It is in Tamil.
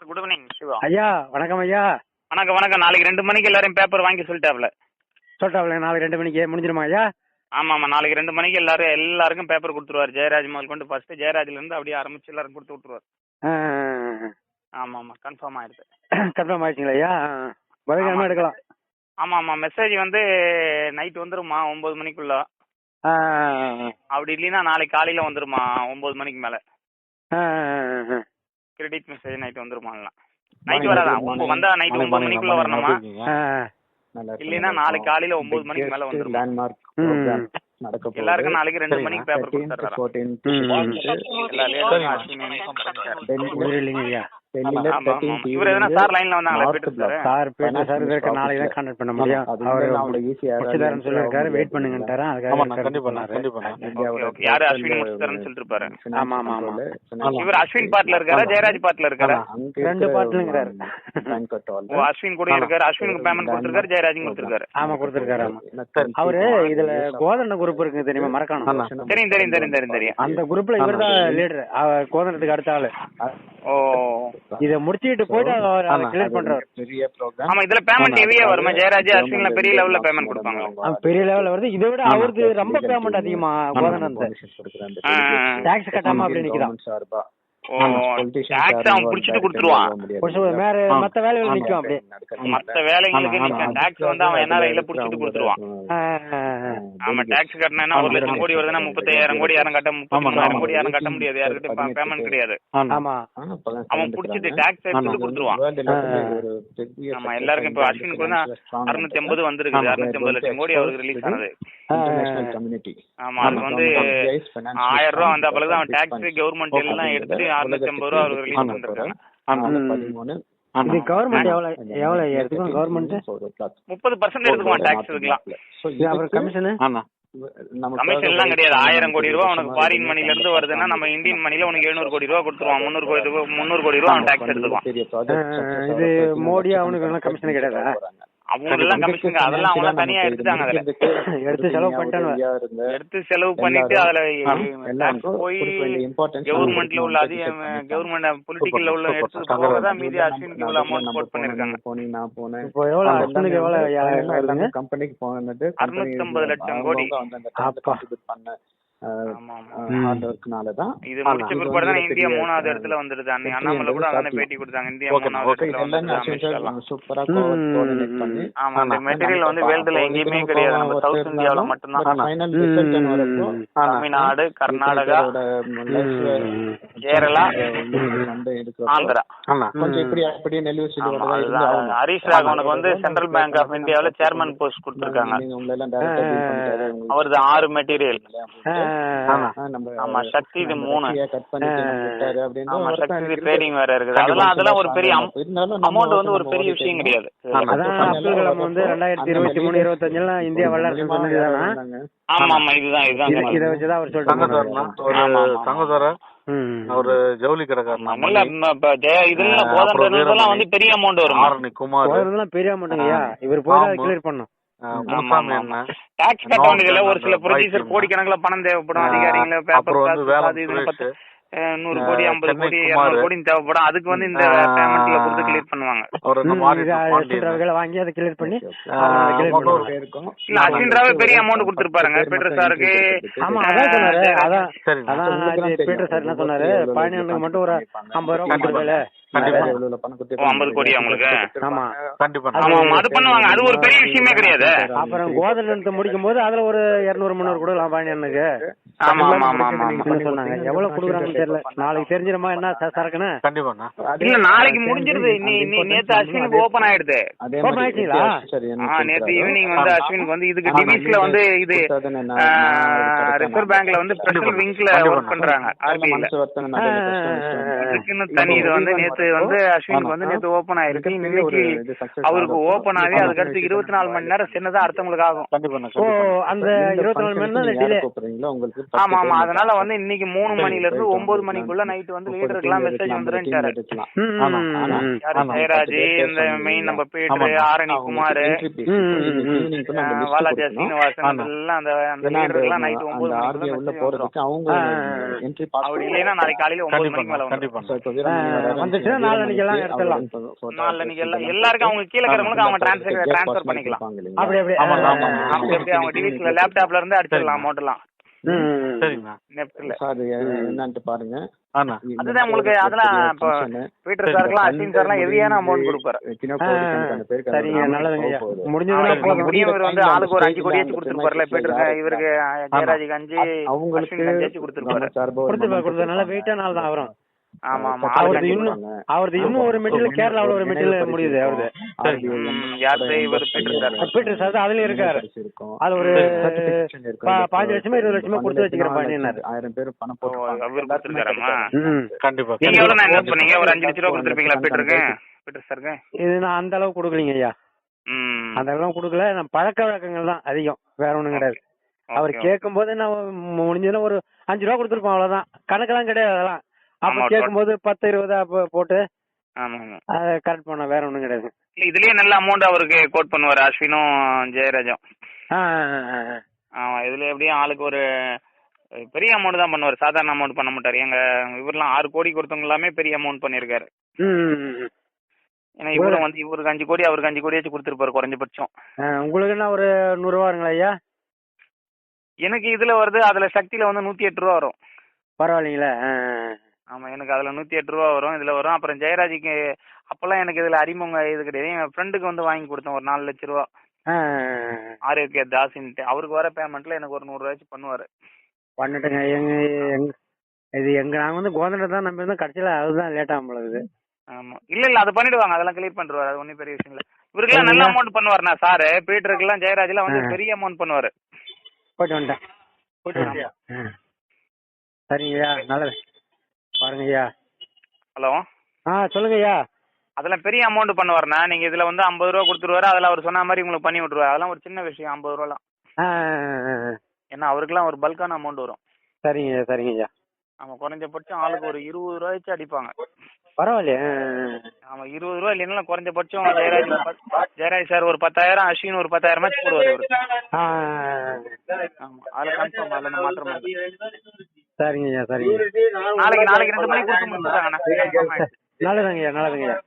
Good evening Siva. ஐயா வணக்கம் ஐயா. வணக்கம் வணக்கம். நாளைக்கு 2 மணிக்கு எல்லாரும் பேப்பர் வாங்கி சொல்லிட்டாப்ல. நாளைக்கு 2 மணிக்கு முடிஞ்சிருமா ஐயா? ஆமா ஆமா, நாளைக்கு 2 மணிக்கு எல்லாருக்கும் பேப்பர் கொடுத்துருவாரு. ஜெயராஜ் முதல் கொண்டு ஃபர்ஸ்ட் ஜெயராஜ்ல இருந்து அப்படியே ஆரம்பிச்சு எல்லாரும் கொடுத்து விட்டுருவாரு. ஆமா ஆமா, கன்ஃபார்ம் ஆயிடுது. கன்ஃபார்ம் ஆயிடுச்சுங்களா ஐயா? பதில் எடுக்கலாம். ஆமா ஆமா, மெசேஜ் வந்து நைட் வந்துருமா 9 மணிக்குள்ள. அப்படி இல்லைன்னா நாளைக்கு காலையில வந்துருமா 9 மணிக்கு மேல. கிரெடிட் மெசேஜ் நைட் வந்துருமா? நைட் வராதான், வந்தா நைட் 9 மணிக்குள்ள வரணுமா, இல்லைன்னா நாளைக்கு காலையில 9 மணிக்கு மேல வந்துரும். எல்லாருக்கும் நாளைக்கு 2 மணிக்கு பேப்பர் கொடுத்துறாரு. இவர் எதனா சார் லைன்ல வந்தாங்களா? சார் சார் இருக்க நாளைக்கு தான் கான்டாக்ட் பண்ண முடியும். அவர் முடிச்சுதாரன்னு சொல்லிருக்காரு, வெயிட் பண்ணுங்கன்றாரு. யாரு? அஸ்வின் முடிச்சுதாரன்னு சொல்லிட்டு இருப்பாரு. ஆமா ஆமா ஆமா. இவர் அஸ்வின் பாட்ல இருக்காரா ஜெயராஜ் பாட்ல இருக்காரா? 2 பாட்லங்கிறாரு. அஸ்வின் கூட இருக்காரு. அஸ்வினுக்கு பேமெண்ட் கொடுத்திருக்காரு, ஜெயராஜும் கொடுத்திருக்காரு. ஆமா கொடுத்திருக்காரு. ஆமா அவரு இதுல கோதண்ட குரூப் இருக்கு தெரியுமா? மறக்கானோ? தெரியும் தெரியும் தெரியும் தெரியும் தெரியும். அந்த குரூப்ல இவர் தான் லீடர். கோதண்டத்துக்கு அடுத்த ஆளு. ஓ, இத முடிச்சிட்டு போயிட்டு அதை கிளியர் பண்றாரு. ஆமா, இதுல பேமெண்ட் ஹெவியா வருமா? ஜெயராஜ் அஸ்வின்ல பெரிய லெவல்ல பேமெண்ட் கொடுப்பாங்க. பெரிய லெவல்ல வருது. இதை விட அவருக்கு ரொம்ப பேமெண்ட் அதிகமா. கோதண்ட டாக்ஸ் கட்டாம அப்படி நிக்கிறான். புடிச்சிட்டு கொடுத்துருவான். மத்த வேலைகள் நிக்கும். அப்படியே மத்த வேலைங்களுக்கு நிக்கும். டாக்ஸ் வந்து அவன் என்ன ரயில புடிச்சிட்டு கொடுத்துருவான். ஆமா, டாக்ஸ் கட்டினா 1 லட்சம் கோடி வருதுன்னா 35,000 கோடி யாரும் கட்ட, 33,000 கோடி யாரும் கட்ட முடியாது. யாருக்கிட்ட பேமெண்ட் கிடையாது. ஆமா, அவன் புடிச்சிட்டு டாக்ஸ் எடுத்து கொடுத்துருவான். ஆமா, எல்லாருக்கும் இப்ப அஸ்வினுக்கு வந்து 680 வந்திருக்கு. 680 லட்சம் கோடி அவருக்கு ரிலீஸ் ஆனது. ஆமா, அதுக்கு வந்து 1000 ரூபா வந்த பிறகு அவன் டாக்ஸ் கவர்மெண்ட் எல்லாம் எடுத்து 680 ரூபா அவருக்கு ரிலீஸ் பண்ணிருக்காங்க. இது கவர்மெண்ட் எவ்வளவு எடுத்துக்கும்? கவர்மெண்ட் 30% எடுத்துக்குவான் டாக்ஸ். இருக்கலாம். அவர் கமிஷன் கமிஷன் எல்லாம் கிடையாது. 1000 கோடி ரூபா உனக்கு ஃபாரின் மணில இருந்து வருதுன்னா நம்ம இந்தியன் மணில உனக்கு 700 கோடி ரூபா கொடுத்துருவான். 300 கோடி ரூபா அவன் டாக்ஸ் எடுத்துக்குவான். இது மோடி அவனுக்கு கமிஷன் கிடையாதா? அவங்க எல்லாம் கமிஷன் அதெல்லாம் அவங்க தனியா எடுத்துட்டாங்க. எடுத்து செலவு பண்ணிட்டாங்க. எடுத்து செலவு பண்ணிட்டு அதுல போய் கவர்மெண்ட்ல உள்ள கவர்மெண்ட் பொலிட்டிக்கல்ல உள்ள எடுத்து போகதான் மீதி அஸ்வினுக்கு இவ்வளவு அமௌண்ட் போட் பண்ணிருக்காங்க. இப்போ எவ்வளவு அஸ்வினுக்கு எவ்வளவு கம்பெனிக்கு போனது 650 லட்சம் கோடி. இது முடிச்ச பிற்பாடு தான் இந்தியா 3வது இடத்துல வந்துடுது. அன்னைக்கு அண்ணாமலை கூட அதான பேட்டி கொடுத்தாங்க. இந்தியா 3வது இடத்துல வந்து. ஆமா, அந்த மெட்டீரியல் வந்து வேர்ல்டுல எங்கேயுமே கிடையாது. நம்ம சவுத் இந்தியாவில மட்டும்தான். தமிழ்நாடு, கர்நாடகா, கேரளா, ஆந்திரா. ஹரீஷ் ராகவனுக்கு வந்து சென்ட்ரல் பேங்க் ஆஃப் இந்தியாவில சேர்மன் போஸ்ட் கொடுத்திருக்காங்க. அவரது 6 மெட்டீரியல். ஆமா, சக்தி இது 3. ஆமா, சக்தி ட்ரேடிங் வேற இருக்குது. அதெல்லாம் ஒரு பெரிய அமௌண்ட் வந்து ஒரு பெரிய விஷயம் கிடையாது. வந்து 2023-25 இந்தியா வளர்ச்சி சொன்னதுதானா? ஆமா ஆமா, இதுதான் இத வச்சுதான் அவர் சொல்றாரு. அவரு ஜவுளி கடைக்காரன். இதெல்லாம் கோதண்டெல்லாம் வந்து பெரிய அமௌண்ட் வரும். பெரிய அமௌண்ட்ங்கய்யா. இவர் போய் கிளியர் பண்ணும். டாக்ஸ் கட்ட வேண்டியதுல ஒரு சில ப்ரொடியூசர் கோடிக்கணக்கில் பணம் தேவைப்படும். அதிகாரிகளை பேப்பர் 100 கோடி 50 கோடி 200 கோடி தேவைப்படும். அதுக்கு வந்து இந்த பேமெண்ட்ல கொடுத்து கிளியர் பண்ணுவாங்க. வாங்கி அதை கிளியர் பண்ணி அஸ்வின் ராவே பெரிய அமௌண்ட் கொடுத்துருப்பாருங்க பீட்டர் சாருக்கு. ஆமா, அதான் சொன்னாரு. அதான் பீட்டர் சார் என்ன சொன்னாரு, பழனியனுக்கு மட்டும் ஒரு 50 ரூபா கொடுத்துருக்கல. 50 கோடி அவங்களுக்கு. ஆமா கண்டிப்பா அது பண்ணுவாங்க. அது ஒரு பெரிய விஷயமே கிடையாது. அப்புறம் கோதண்டத்தை முடிக்கும் போது அதுல ஒரு 200-300 கொடுக்கலாம் பழனியனுக்கு. ஆமா ஆமா ஆமா ஆமா சொன்னாங்க. எவ்வளவு கொடுக்குறாங்கன்னு தெரியல. நாளைக்கு தெரிஞ்சிருமா என்ன சரக்குன்னு? கண்டிப்பா இல்ல, நாளைக்கு முடிஞ்சிருது. நேத்து அஸ்வினுக்கு ஓபன் ஆயிடுது. ஓபன் ஆயிடுச்சுங்களா? நேத்து ஈவினிங் வந்து அஸ்வினுக்கு வந்து இதுக்கு டிவிஸ்ல வந்து இது ரிசர்வ் பேங்க்ல வந்து ஸ்பெஷல் விங்க்ல ஒர்க் பண்றாங்க. ஆர்பிஐல இதுக்குன்னு தனி இது வந்து நேத்து வந்து அஸ்வினுக்கு வந்து நேத்து ஓபன் ஆயிருக்கு. இன்னைக்கு அவருக்கு ஓபன் ஆகி அதுக்கடுத்து 24 மணி நேரம் சின்னதா அடுத்தவங்களுக்கு ஆகும். அந்த 24 மணி நேரம் டிலே. உங்களுக்கு ஆமா ஆமா, அதனால வந்து இன்னைக்கு 3 மணில இருந்து 9 மணிக்குள்ள நைட் வந்து லீடருக்குலாம் மெசேஜ் வந்துருன்ட்டாரு. ஜெயராஜ், இந்த மெயின் நம்ம பீட்டர், ஆரணி குமார், வாலாஜா சீனிவாசன் எல்லாம் அந்த லீடருக்குலாம் நைட் 9 மணிக்குள்ள மெசேஜ் வந்துரும். அப்படி இல்லைன்னா நாளைக்கு காலையில 9 மணிக்கு மேல வந்துச்சுன்னா நாளைக்கு எல்லாம் எடுத்துடலாம். நாளைக்கு எல்லாம் எல்லாருக்கும் அவங்க கீழே இருக்கிறவங்களுக்கு அவங்க டிரான்ஸ்ஃபர் பண்ணிக்கலாம். அப்படி அப்படியே அவங்க டிவிஸ்ல லேப்டாப்ல இருந்து அடிச்சிடலாம் அமௌண்ட்லாம். என்னன்னு பாருங்க. அதுதான் உங்களுக்கு அதெல்லாம் இப்போ பீட்டர் சார்லாம் அஸ்வின் சார்லாம் ஹெவியான அமௌண்ட் கொடுப்பாரு. சரிங்க, நல்லதுங்க. முடியும் வந்து ஆளுக்கு ஒரு 5 கோடி கொடுத்துருப்பாருல பீட்டருக்கு, இவருக்கு ஜெயராஜுக்கு 5, அவங்களுக்கு கொடுத்துருப்பாரு. நல்ல வெயிட்டான ஆள் தான் அவரும். ஆமா ஆமா, அவரது இன்னும் ஒரு மெட்டீரியல் கேரளாவுல ஒரு மெட்டீரியல் முடியுது அவரது. பீட்டர் சார் அதுல இருக்காரு. அது ஒரு 5 லட்சமோ 20 லட்சமோ கொடுத்து வச்சுக்கிறேன். 1000 பேர் பணம் போட்டு கண்டிப்பா. நீங்க எவ்வளவு இன்வெஸ்ட் பண்ணீங்க? ஒரு 5 லட்சம் ரூபாய் கொடுத்துருப்பீங்களா பீட்டருக்கு? பீட்டர் சாருக்கு இது நான் அந்த அளவு கொடுக்கலீங்க ஐயா. அந்த அளவு கொடுக்கல. நான் பழக்க வழக்கங்கள் தான் அதிகம், வேற ஒண்ணும் கிடையாது. அவர் கேட்கும் போது நான் முடிஞ்சதுன்னா ஒரு 5 ரூபா கொடுத்துருப்போம், அவ்வளவுதான். கணக்கெல்லாம் கிடையாது அதெல்லாம். அப்ப கேட்கும்போது 10 20 போட்டு கரெக்ட் பண்ண, வேற ஒண்ணும் கிடையாது. இதுலயே நல்ல அமௌண்ட் அவருக்கு கோட் பண்ணுவாரு அஸ்வினும் ஜெயராஜும். இதுல எப்படியும் ஆளுக்கு ஒரு பெரிய அமௌண்ட் தான் பண்ணுவாரு, சாதாரண அமௌண்ட் பண்ண மாட்டாரு. எங்க இவரெல்லாம் 6 கோடி கொடுத்தவங்க எல்லாமே பெரிய அமௌண்ட் பண்ணிருக்காரு. ஏன்னா இவரும் வந்து இவருக்கு 5 கோடி அவருக்கு 5 கோடி வச்சு கொடுத்துருப்பாரு குறைஞ்சபட்சம். உங்களுக்கு என்ன ஒரு 100 ரூபாங்களா ஐயா? எனக்கு இதுல வருது, அதுல சக்தியில வந்து 108 ரூபா வரும். பரவாயில்லைங்களா? ஆமா, எனக்கு அதுல 108 ரூபா வரும், இதுல வரும். அப்புறம் ஜெயராஜுக்கு அப்பெல்லாம் எனக்கு இதுல அறிமுகம் இது கிடையாது. என் ஃப்ரெண்டுக்கு வந்து வாங்கி கொடுத்தேன் ஒரு 4 லட்ச ரூபா, ஆரோக்கிய தாசின்ட்டு. அவருக்கு வர பேமெண்ட்ல எனக்கு ஒரு 100 ரூபாய்க்கு பண்ணுவாரு. பண்ணிட்டுங்க. நாங்க வந்து கோதண்டை தான் நம்பி இருந்தோம், கடைசியில அதுதான் லேட் ஆகும் பொழுது. ஆமா, இல்ல அது பண்ணிடுவாங்க, அதெல்லாம் கிளியர் பண்ணிடுவாரு. அது ஒன்னும் பெரிய விஷயம் இல்ல. இவருக்கெல்லாம் நல்ல அமௌண்ட் பண்ணுவாருண்ணா சாரு. பீட்டருக்குலாம் ஜெயராஜ்லாம் வந்து பெரிய அமௌண்ட் பண்ணுவாரு. போயிட்டு வந்துட்டேன். சரிங்கய்யா, நல்லது. பாருங்க ஐயா. ஹலோ, சொல்லுங்க ஐயா. அதெல்லாம் பெரிய அமௌண்ட் பண்ணுவாருண்ணா. நீங்க இதுல வந்து 50 ரூபா கொடுத்துருவாரு, அதுல அவர் சொன்ன மாதிரி உங்களுக்கு பண்ணி விட்டுருவாரு. அதெல்லாம் ஒரு சின்ன விஷயம் 50 ரூபாலாம். ஏன்னா அவருக்குலாம் ஒரு பல்கான அமௌண்ட் வரும். சரிங்க சரிங்க ஐயா. ஆமா, குறைஞ்சபட்சம் ஆளுக்கு ஒரு 20 ரூபாய்க்கு அடிப்பாங்க. பரவாயில்லையே. ஆமா, 20 ரூபா இல்லைன்னா குறைஞ்சபட்சம் ஜெயராஜ் சார் ஒரு 10,000, அஸ்வின் ஒரு 10,000 மேட்ச் போடுவாரு இவரு. ஆமா, அதுல கன்ஃபார்ம், அதுல மாற்றம். சரிங்க ஐயா, சரிங்க. நாளைக்கு 2 மணிக்கு கொடுத்து முடிச்சுட்டாங்கண்ணா. நல்லதுங்க ஐயா, நல்லதுங்க ஐயா.